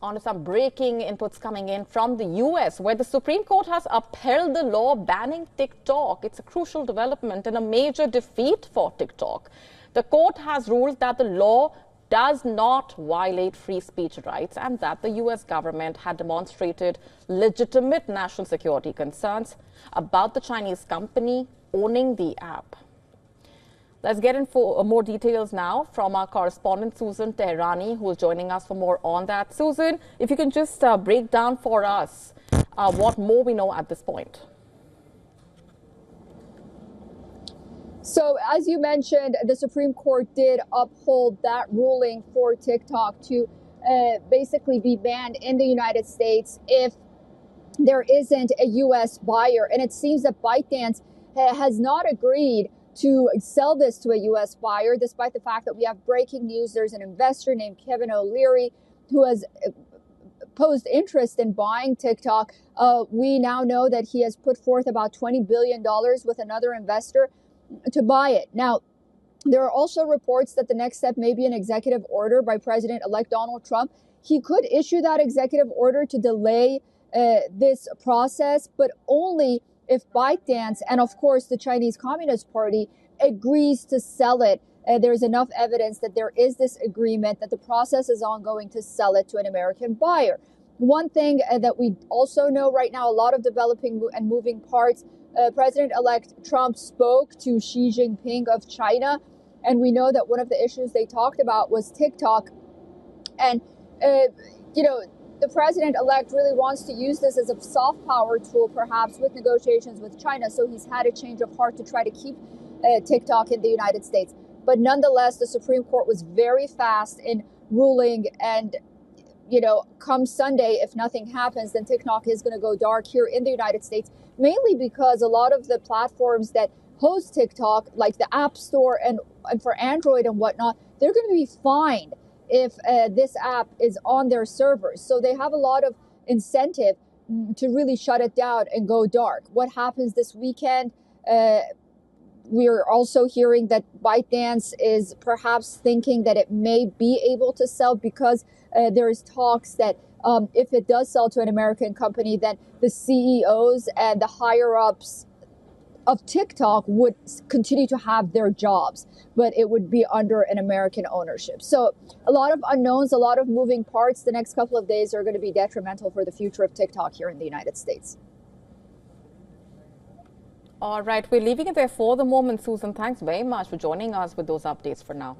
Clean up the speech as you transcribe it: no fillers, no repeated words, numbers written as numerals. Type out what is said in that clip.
On to some breaking inputs coming in from the US, where the Supreme Court has upheld the law banning TikTok. It's a crucial development and a major defeat for TikTok. The court has ruled that the law does not violate free speech rights and that the US government had demonstrated legitimate national security concerns about the Chinese company owning the app. Let's get in for more details now from our correspondent Susan Teherani, who is joining us for more on that. Susan, if you can just break down for us what more we know at this point. So, as you mentioned, the Supreme Court did uphold that ruling for TikTok to basically be banned in the United States if there isn't a U.S. buyer. And it seems that ByteDance has not agreed to sell this to a U.S. buyer, despite the fact that we have breaking news. There's an investor named Kevin O'Leary who has posed interest in buying TikTok. We now know that he has put forth about $20 billion with another investor to buy it. Now, there are also reports that the next step may be an executive order by President-elect Donald Trump. He could issue that executive order to delay this process, but only if ByteDance and, of course, the Chinese Communist Party agrees to sell it. There's enough evidence that there is this agreement, that the process is ongoing to sell it to an American buyer. One thing that we also know right now, a lot of developing and moving parts. President-elect Trump spoke to Xi Jinping of China, and we know that one of the issues they talked about was TikTok. And, the president-elect really wants to use this as a soft power tool, perhaps, with negotiations with China. So he's had a change of heart to try to keep TikTok in the United States. But nonetheless, the Supreme Court was very fast in ruling. And, come Sunday, if nothing happens, then TikTok is going to go dark here in the United States, mainly because a lot of the platforms that host TikTok, like the App Store and for Android and whatnot, they're going to be fined if this app is on their servers. So they have a lot of incentive to really shut it down and go dark. What happens this weekend? We're also hearing that ByteDance is perhaps thinking that it may be able to sell, because there's talks that if it does sell to an American company, then the CEOs and the higher-ups of TikTok would continue to have their jobs, but it would be under an American ownership. So a lot of unknowns, a lot of moving parts. The next couple of days are going to be detrimental for the future of TikTok here in the United States. All right, we're leaving it there for the moment, Susan. Thanks very much for joining us with those updates for now.